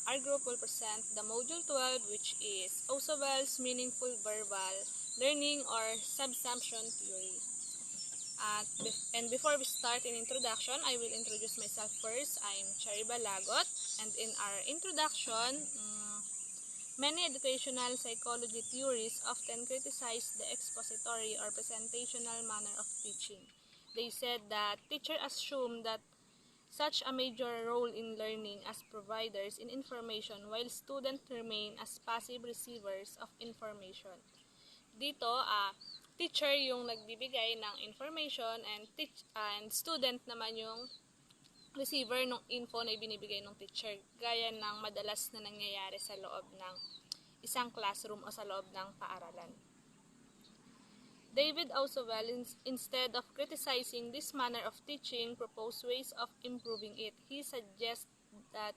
Our group will present the Module 12, which is Ausubel's Meaningful Verbal Learning or Subsumption Theory. And before we start in introduction, I will introduce myself first. I'm Cherry Balagot, and in our introduction, many educational psychology theories often criticize the expository or presentational manner of teaching. They said that teachers assume that such a major role in learning as providers in information while students remain as passive receivers of information. Dito, teacher yung nagbibigay ng information and student naman yung receiver ng info na ibinibigay ng teacher, gaya ng madalas na nangyayari sa loob ng isang classroom o sa loob ng paaralan. David Ausubel, instead of criticizing this manner of teaching, proposed ways of improving it. He suggests that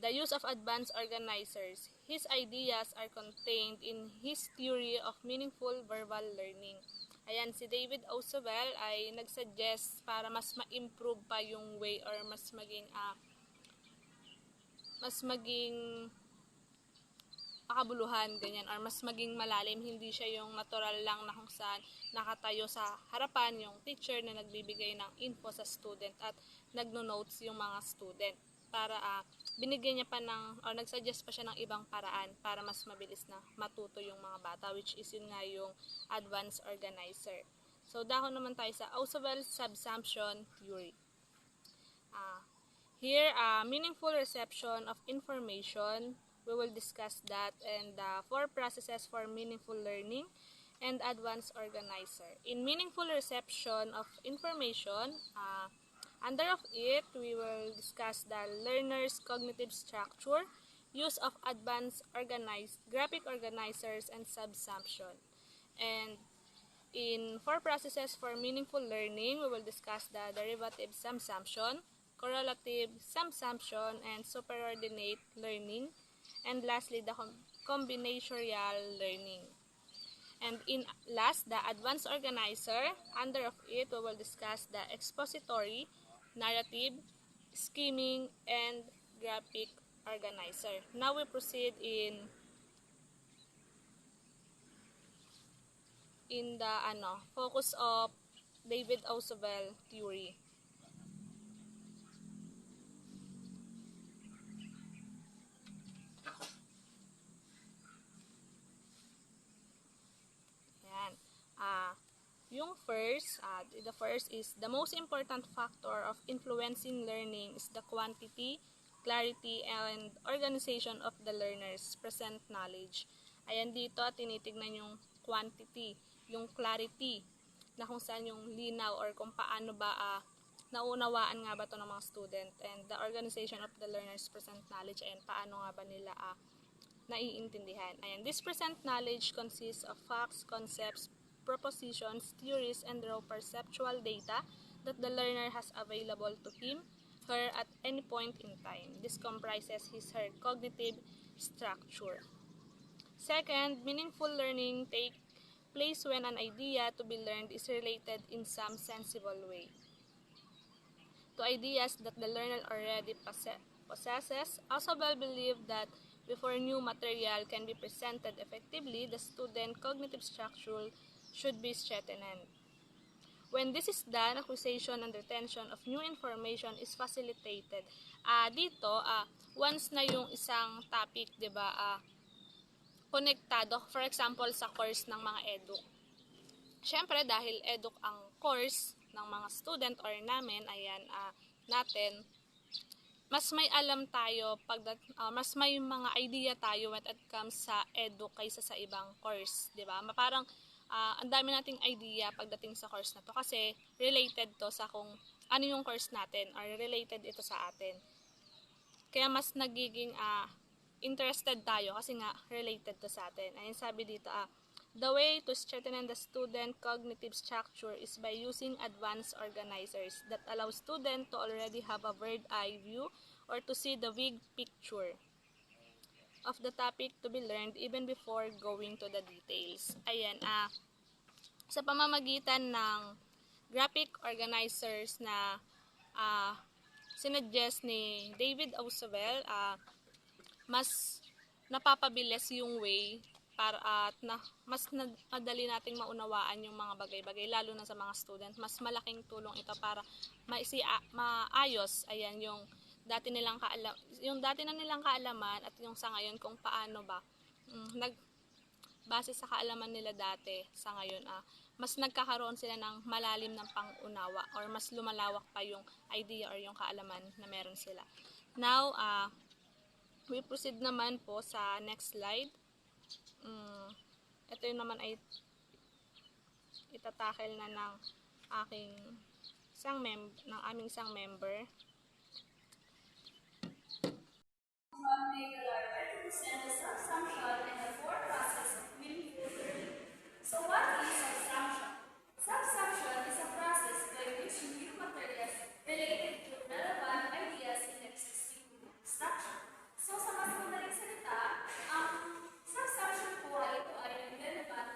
the use of advanced organizers. His ideas are contained in his theory of meaningful verbal learning. Ayan, si David Ausubel ay nagsuggest para mas ma-improve pa yung way or mas maging makabuluhan, ganyan, or mas maging malalim, hindi siya yung natural lang na kung saan nakatayo sa harapan yung teacher na nagbibigay ng info sa student at nagno-notes yung mga student. Para binigyan niya pa ng, or nagsuggest pa siya ng ibang paraan para mas mabilis na matuto yung mga bata, which is yun nga yung advanced organizer. So, dahon naman tayo sa Ausubel's subsumption theory. Here, meaningful reception of information. We will discuss that, and the 4 processes for meaningful learning and advanced organizer. In meaningful reception of information, under of it, we will discuss the learner's cognitive structure, use of advanced graphic organizers, and subsumption. And in 4 processes for meaningful learning, we will discuss the derivative subsumption, correlative subsumption, and superordinate learning. And lastly, the combinatorial learning. And in last, the advanced organizer. Under of it, we will discuss the expository, narrative, scheming, and graphic organizer. Now we proceed in the focus of David Ausubel theory. Yung the first is the most important factor of influencing learning is the quantity, clarity, and organization of the learner's present knowledge. Ayan, dito tinitignan yung quantity, yung clarity, na kung saan yung linaw or kung paano ba naunawaan nga ba ito ng mga student, and the organization of the learner's present knowledge, and paano nga ba nila naiintindihan. Ayan, this present knowledge consists of facts, concepts, propositions, theories, and raw perceptual data that the learner has available to him, her at any point in time. This comprises her cognitive structure. Second, meaningful learning takes place when an idea to be learned is related in some sensible way to ideas that the learner already possesses. Ausubel believed that before new material can be presented effectively, the student cognitive structure should be strengthened. When this is done, acquisition and retention of new information is facilitated. Dito, once na yung isang topic, diba, konektado, for example, sa course ng mga eduk. Siyempre, dahil eduk ang course ng mga student or namin, natin, mas may alam tayo, mas may mga idea tayo when it comes sa eduk kaysa sa ibang course, diba? Parang, ang dami nating idea pagdating sa course na to kasi related to sa kung ano yung course natin or related ito sa atin. Kaya mas nagiging interested tayo kasi nga related to sa atin. Ayun sabi dito, the way to strengthen the student cognitive structure is by using advanced organizers that allow student to already have a bird-eye view or to see the big picture of the topic to be learned even before going to the details. Ayan, sa pamamagitan ng graphic organizers na sinuggest ni David Ausubel, mas napapabilis yung way para at mas madali nating maunawaan yung mga bagay-bagay lalo na sa mga student. Mas malaking tulong ito para maayos ayan yung dati na nilang kaalaman at yung sa ngayon kung paano ba base sa kaalaman nila dati sa ngayon mas nagkakaroon sila ng malalim ng pangunawa or mas lumalawak pa yung idea or yung kaalaman na meron sila. Now, we proceed naman po sa next slide. Ito yung naman ay itatakel na ng aming isang member. And the subsumption and the four process of meaningful learning. So what is subsumption? Subsumption is a process by which new materials related to relevant ideas in existing structure. So sa mas madaling salita, ang subsumption po ay ito ay relevant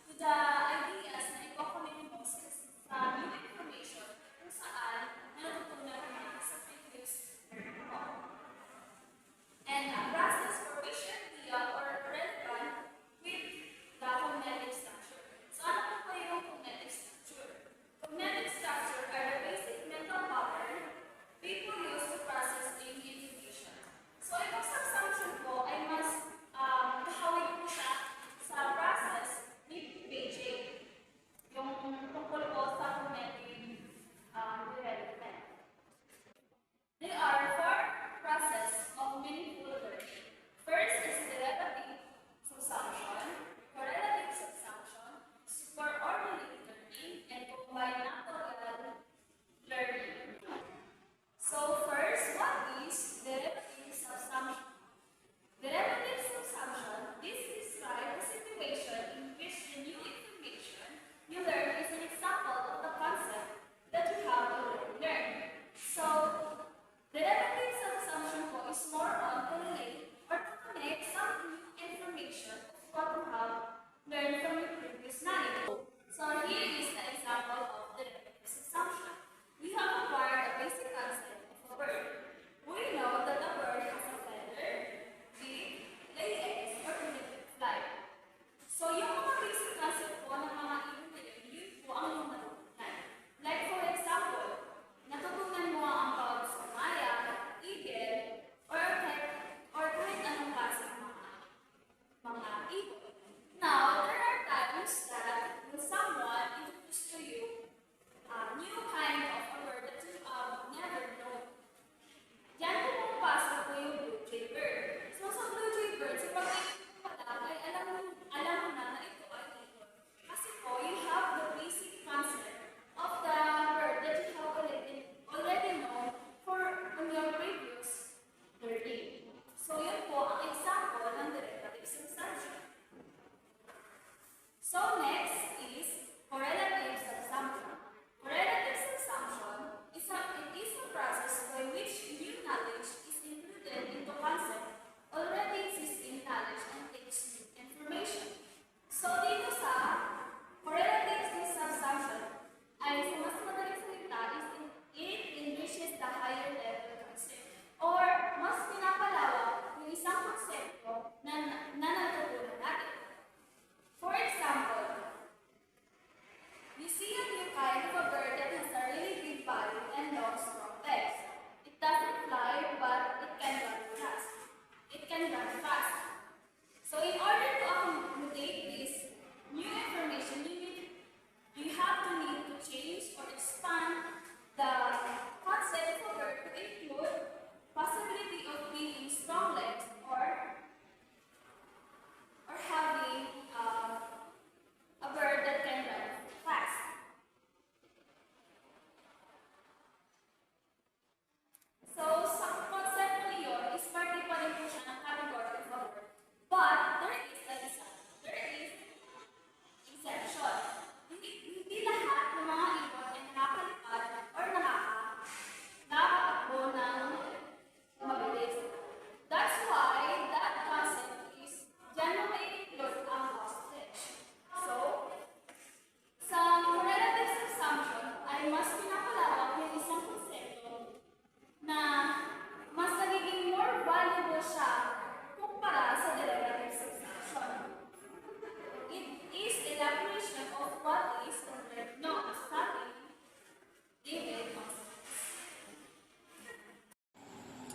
to the ideas na i-connect mo sa new information kung saan natutunan mo sa previous learning mo. And a process for which idea or relevant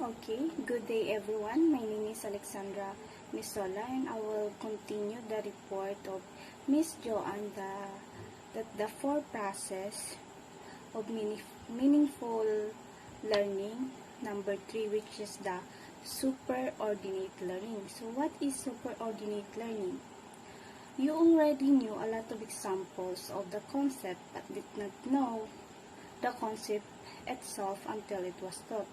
Okay, good day everyone. My name is Alexandra Misola and I will continue the report of Miss Joanne the four process of meaningful learning. Number 3, which is the superordinate learning. So what is superordinate learning? You already knew a lot of examples of the concept but did not know the concept itself until it was taught.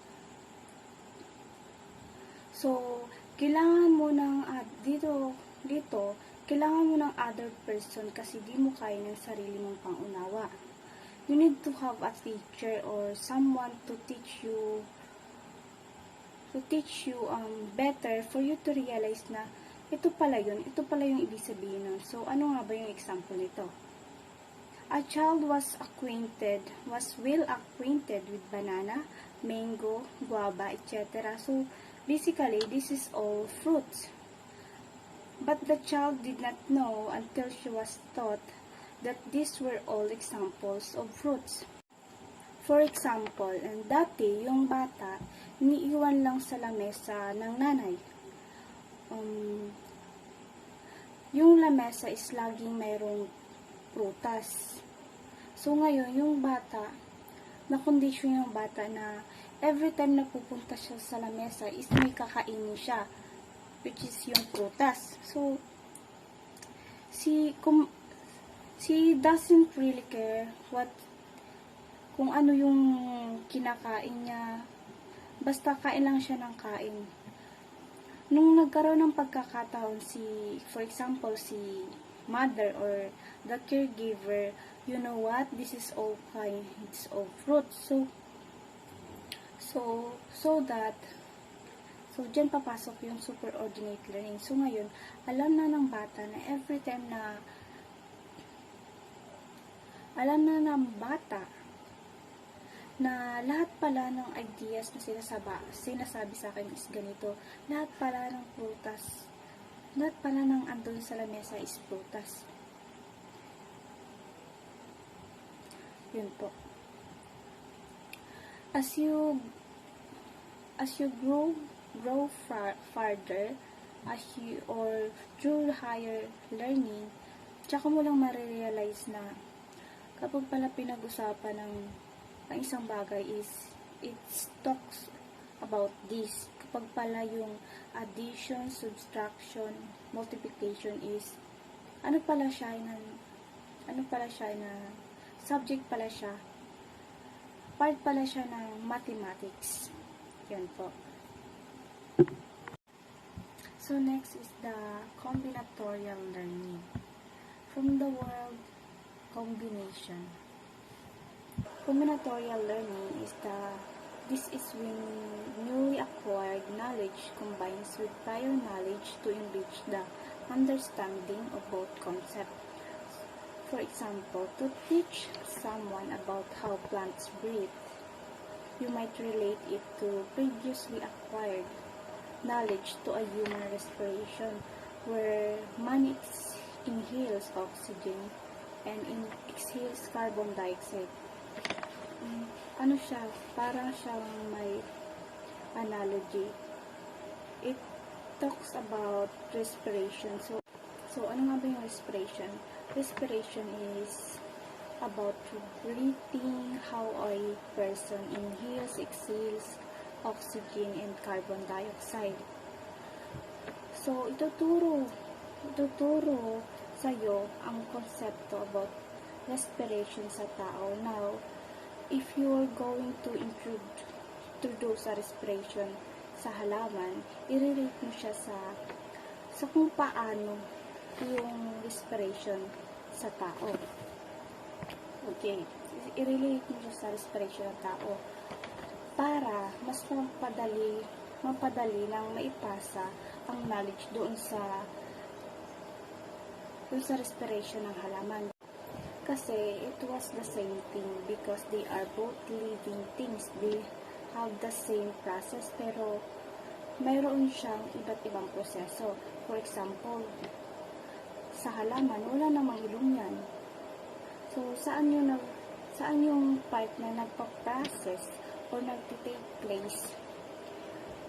So, kailangan mo ng dito, kailangan mo ng other person kasi di mo kaya ng sarili mong pangunawa. You need to have a teacher or someone to teach you better for you to realize na ito pala yung ibig sabihin nun. So, ano nga ba yung example nito? A child was well acquainted with banana, mango, guava, etc. So, basically, this is all fruits. But the child did not know until she was taught that these were all examples of fruits. For example, dati yung bata, iniiwan lang sa lamesa ng nanay. Yung lamesa is laging mayroong prutas. So ngayon, yung bata, na-condition yung bata na every time na pupunta siya sa lamesa is may kakainin siya, which is yung prutas. So, she doesn't really care kung ano yung kinakain niya. Basta kain lang siya ng kain. Nung nagkaroon ng pagkakataon for example, si mother or the caregiver, you know what? This is all kinds of fruits. So dyan papasok yung superordinate learning. So ngayon, alam na ng bata na every time na alam na ng bata na lahat pala ng ideas na sinasabi sa akin is ganito. Lahat pala ng prutas, lahat pala ng andun sa lamesa is prutas. Yun po. As you grow farther, or through higher learning, tsaka mo lang marirealize na kapag pala pinag-usapan ng isang bagay is it talks about this. Kapag pala yung addition, subtraction, multiplication is ano pala siya na subject pala siya, part pala siya ng mathematics. Yan po. So next is the combinatorial learning. From the word combination. Combinatorial learning is when newly acquired knowledge combines with prior knowledge to enrich the understanding of both concepts. For example, to teach someone about how plants breathe, you might relate it to previously acquired knowledge to a human respiration, where man inhales oxygen and exhales carbon dioxide. Ano siya? Parang siyang may analogy. It talks about respiration. So ano nga ba yung respiration? Respiration is about breathing, how a person inhales, exhales oxygen and carbon dioxide. So, ituturo sa'yo ang konsepto about respiration sa tao. Now, if you are going to introduce a respiration sa halaman, i-relate mo siya sa kung paano yung respiration sa tao. Okay, i-relate mo siya sa respiration ng tao para mas mapadali lang maipasa ang knowledge doon sa respiration ng halaman. Kasi it was the same thing because they are both living things. They have the same process pero mayroon siyang iba't ibang proseso. For example, sa halaman, wala namang ilong yan. So, saan yung part na nagpa-process or nagtitake place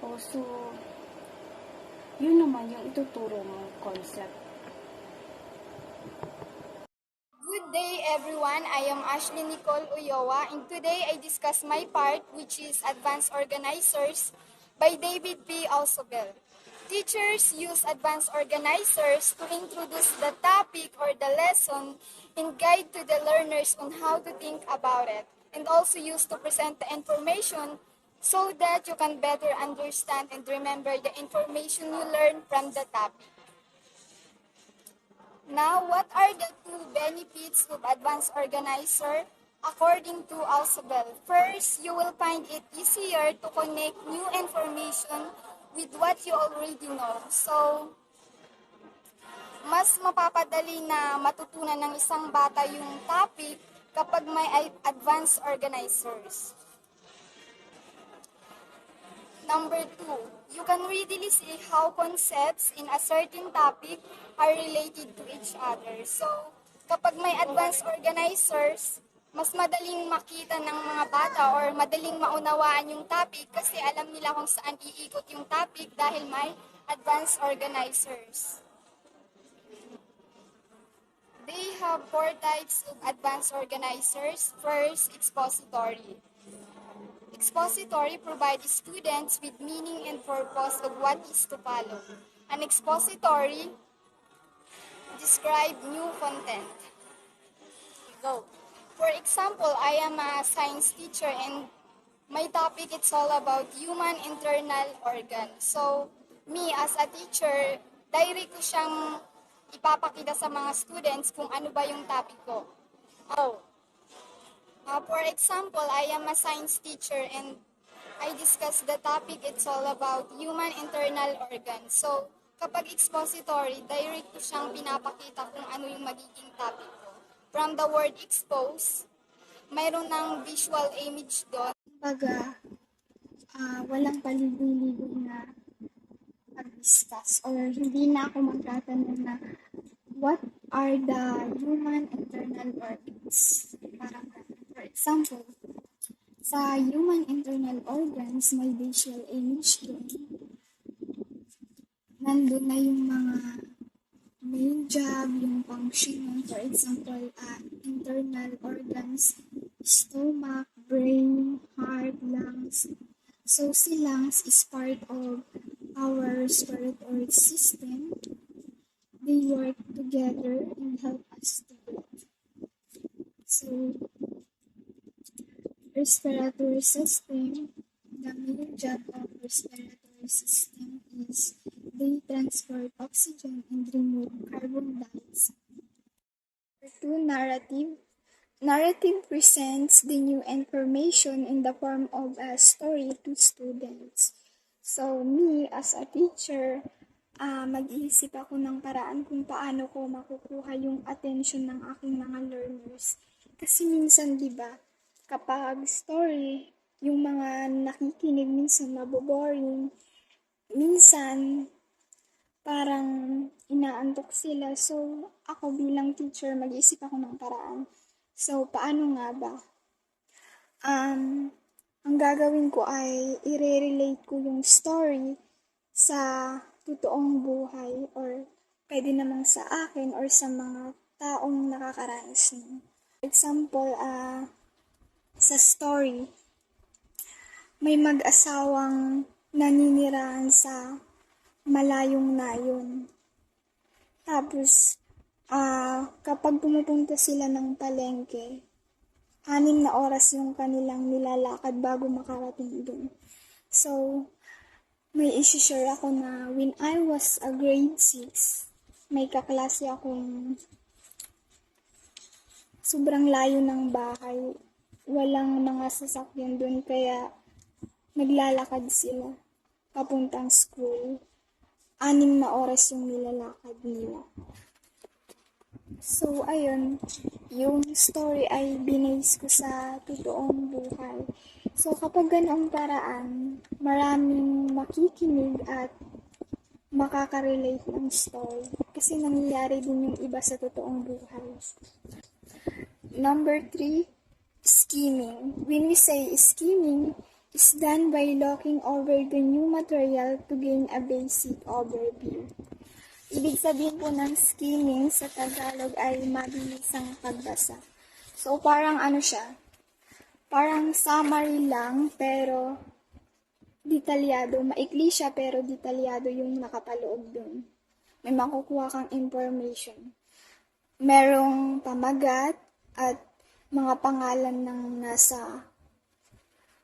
O, so, yun naman yung ituturo mong concept. Good day everyone, I am Ashley Nicole Uyoa and today I discuss my part which is Advanced Organizers by David P. Alsobel. Teachers use advanced organizers to introduce the topic or the lesson and guide to the learners on how to think about it, and also use to present the information so that you can better understand and remember the information you learn from the topic. Now, what are the two benefits of advanced organizer? According to Alsobel, first, you will find it easier to connect new information with what you already know. So, mas mapapadali na matutunan ng isang bata yung topic kapag may advanced organizers. Number 2, you can readily see how concepts in a certain topic are related to each other. So, kapag may advanced organizers, mas madaling makita ng mga bata or madaling maunawaan yung topic kasi alam nila kung saan iikot yung topic dahil may advanced organizers. They have 4 types of advanced organizers. First, expository. Expository provides students with meaning and purpose of what is to follow. An expository describe new content. Go. For example, I am a science teacher and my topic it's all about human internal organ. So, me as a teacher, direct ko siyang ipapakita sa mga students kung ano ba yung topic ko. For example, I am a science teacher and I discuss the topic, it's all about human internal organs. So, kapag expository, direct ko siyang pinapakita kung ano yung magiging topic ko. From the word expose, mayroon ng visual image doon. Kumbaga, walang paligoy-ligoy na mag-discuss or hindi na ako magtatanong na what are the human internal organs. Parang for example, sa human internal organs, may visual image doon. Nandun na yung mga main job, yung function, for example, internal organs, stomach, brain, heart, lungs. So, si lungs is part of our respiratory system. They work together and help us to breathe. So, respiratory system, the main job of respiratory system is they transport oxygen and remove carbon dioxide. Number 2, narrative. Narrative presents the new information in the form of a story to students. So, me as a teacher, mag-iisip ako ng paraan kung paano ko makukuha yung attention ng aking mga learners. Kasi minsan, di ba, kapag story, yung mga nakikinig minsan maboboring, minsan parang inaantok sila. So, ako bilang teacher, mag-iisip ako ng paraan. So, paano nga ba? Ang gagawin ko ay i-relate ko yung story sa totoong buhay or pwede namang sa akin or sa mga taong nakakaranas nun. For example, sa story, may mag-asawang naninirahan sa malayong nayon. Tapos, kapag pumupunta sila ng palengke, 6 na oras yung kanilang nilalakad bago makarating dun. So, may isi-share ako na when I was a grade 6, may kaklase akong sobrang layo ng bahay. Walang mga sasakyan dun kaya naglalakad sila papuntang school. 6 na oras yung nilalakad nila. So, ayun, yung story ay binase ko sa totoong buhay. So, kapag ganoong paraan, maraming makikinig at makakarelate ng story. Kasi nangyayari din yung iba sa totoong buhay. Number 3, scheming. When we say scheming, is done by looking over the new material to gain a basic overview. Ibig sabihin po ng skimming sa Tagalog ay mabilisang pagbasa. So, parang ano siya? Parang summary lang, pero detalyado. Maikli siya, pero detalyado yung nakapaloob dun. May makukuha kang information. Merong pamagat at mga pangalan ng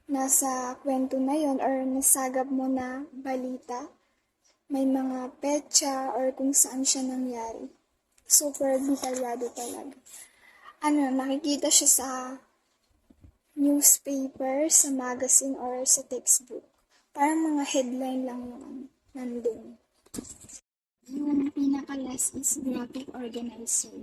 nasa kwento na yon or nasagap mo na balita. May mga petsa or kung saan siya nangyari. Super detalyado talaga. Nakikita siya sa newspaper, sa magazine, or sa textbook. Parang mga headline lang yung nandun. Yung pinaka-last is graphic organizer.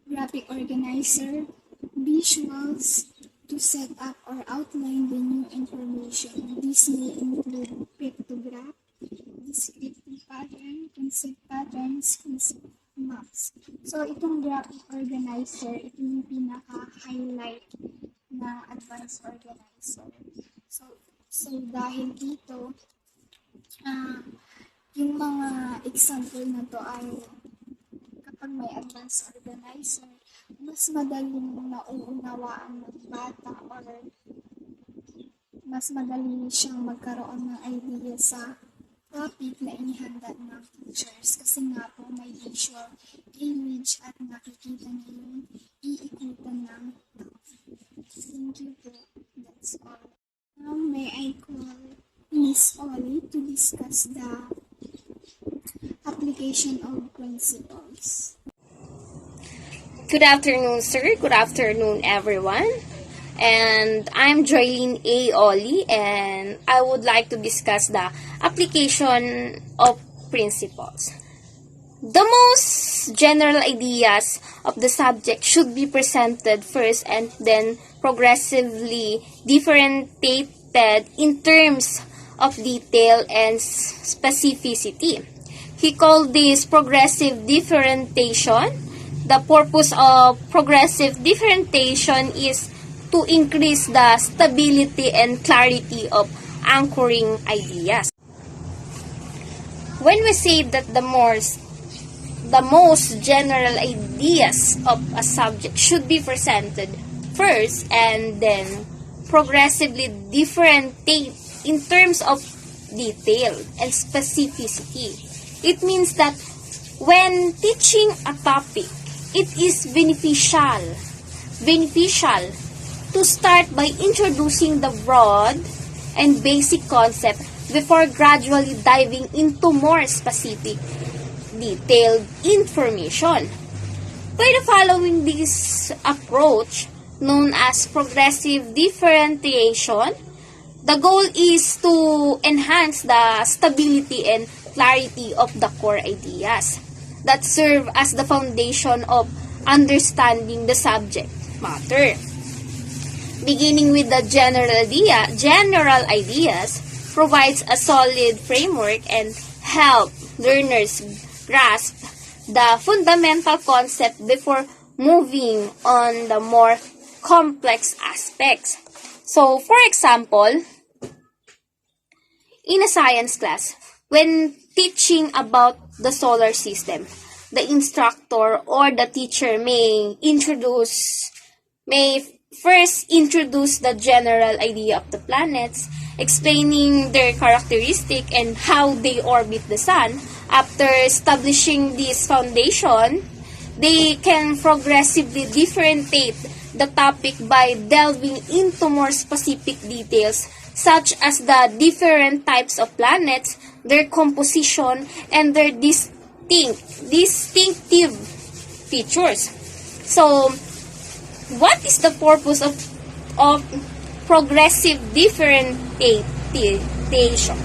Graphic organizer, visuals to set up or outline the new information. This may include pictograph, descriptive pattern, concept patterns, concept maps. So, itong graphic organizer, ito yung pinaka-highlight ng advanced organizer. So dahil dito, yung mga example na to ay kapag may advanced organizer, mas madaling nauunawaan ng bata or mas madali siyang magkaroon ng idea sa topic na inihanda ng teachers kasi nga po may visual image at nakikita niyo yung iikutan ng topic. Thank you po. That's all. Now may I call Miss Ollie to discuss the application of principles. Good afternoon, sir. Good afternoon, everyone. And I'm Joylene A. Oli, and I would like to discuss the application of principles. The most general ideas of the subject should be presented first and then progressively differentiated in terms of detail and specificity. He called this progressive differentiation. The purpose of progressive differentiation is to increase the stability and clarity of anchoring ideas. When we say that the most general ideas of a subject should be presented first and then progressively differentiate in terms of detail and specificity, it means that when teaching a topic, it is beneficial to start by introducing the broad and basic concept before gradually diving into more specific, detailed information. By following this approach, known as progressive differentiation, the goal is to enhance the stability and clarity of the core ideas that serve as the foundation of understanding the subject matter. Beginning with the general ideas provides a solid framework and help learners grasp the fundamental concept before moving on the more complex aspects. So, for example, in a science class, when teaching about the solar system, the instructor or the teacher may first introduce the general idea of the planets, explaining their characteristic and how they orbit the sun. After establishing this foundation, they can progressively differentiate the topic by delving into more specific details such as the different types of planets, their composition, and their distinctive features. So, what is the purpose of progressive differentiation?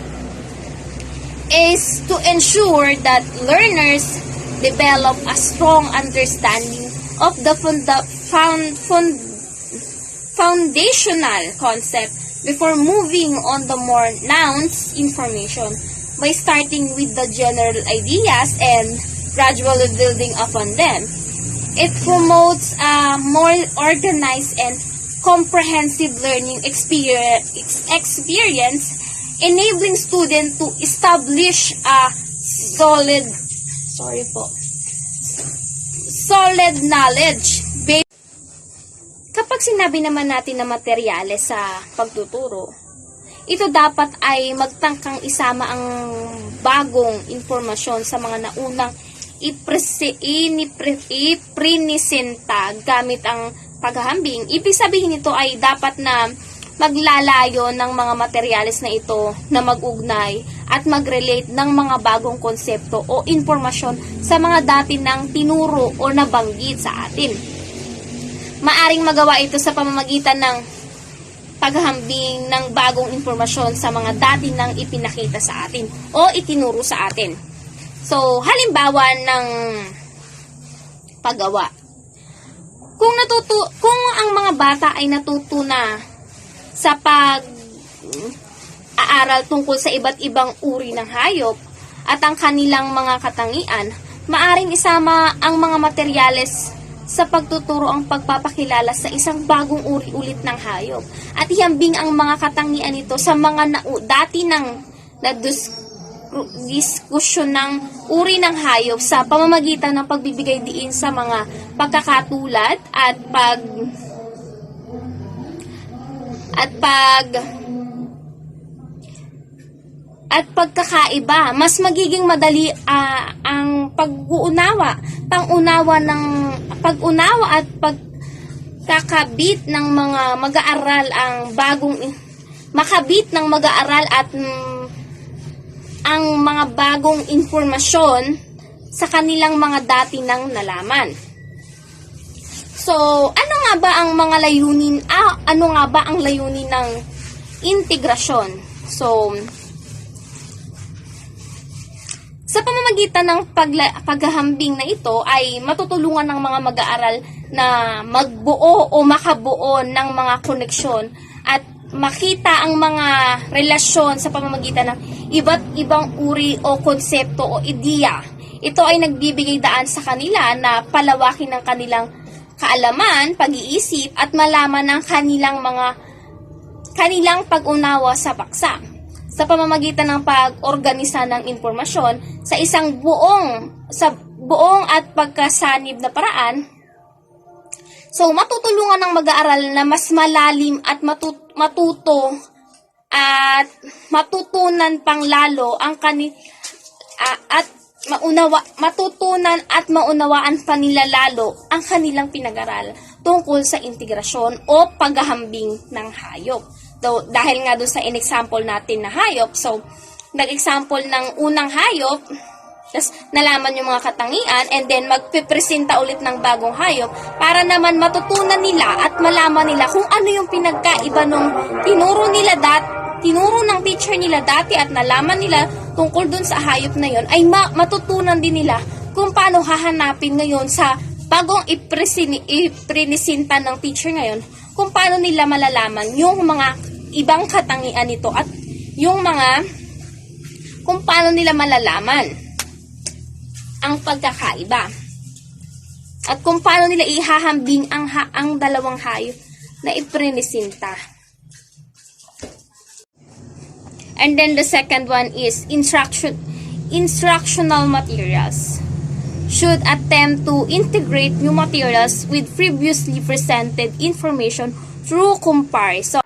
Is to ensure that learners develop a strong understanding of the foundational concept before moving on the more nuanced information by starting with the general ideas and gradually building upon them. It promotes a more organized and comprehensive learning experience, enabling student to establish a solid knowledge base. Kapag sinabi naman natin na materyales sa pagtuturo, ito dapat ay magtangkang isama ang bagong impormasyon sa mga naunang iprinisenta gamit ang paghahambing. Ibig sabihin nito ay dapat na maglalayo ng mga materyales na ito na mag-ugnay at mag-relate ng mga bagong konsepto o impormasyon sa mga dati nang tinuro o nabanggit sa atin. Maaring magawa ito sa pamamagitan ng paghahambing ng bagong impormasyon sa mga dati nang ipinakita sa atin o itinuro sa atin. So, halimbawa ng paggawa. Kung ang mga bata ay natuto na sa pag-aaral tungkol sa iba't ibang uri ng hayop at ang kanilang mga katangian, maaring isama ang mga materyales sa pagtuturo ang pagpapakilala sa isang bagong uri ulit ng hayop at ihambing ang mga katangian nito sa mga dati nang diskusyon ng uri ng hayop sa pamamagitan ng pagbibigay diin sa mga pagkakatulad at pagkakaiba. Mas magiging madali ang pag-unawa at pagkakabit ng mga mag-aaral at ang mga bagong impormasyon sa kanilang mga dati nang nalaman. So, ano nga ba ang layunin ng integrasyon? So, sa pamamagitan ng paghahambing na ito ay matutulungan ng mga mag-aaral na magbuo o makabuo ng mga koneksyon at makita ang mga relasyon sa pamamagitan ng iba't ibang uri o konsepto o ideya. Ito ay nagbibigay daan sa kanila na palawakin ng kanilang kaalaman, pag-iisip at malaman ng kanilang pag-unawa sa paksa sa pamamagitan ng pag-organisa ng impormasyon sa isang buong at pagkasanib na paraan. So, matutulungan ng mag-aaral na mas malalim at matutunan pang lalo ang matutunan at maunawaan pa nila lalo ang kanilang pinag-aral tungkol sa integrasyon o paghahambing ng hayop. Dahil nga doon sa in-example natin na hayop, so nag-example ng unang hayop, tapos nalaman yung mga katangian, and then magpipresenta ulit ng bagong hayop para naman matutunan nila at malaman nila kung ano yung pinagkaiba nung tinuro ng teacher nila dati at nalaman nila tungkol dun sa hayop na yon, ay matutunan din nila kung paano hahanapin ngayon sa bagong iprinisinta ng teacher ngayon, kung paano nila malalaman yung mga ibang katangian nito at kung paano nila malalaman ang pagkakaiba at kung paano nila ihahambing ang dalawang hayop na iprinisinta. And then the second one is instructional materials. Should attempt to integrate new materials with previously presented information through comparison.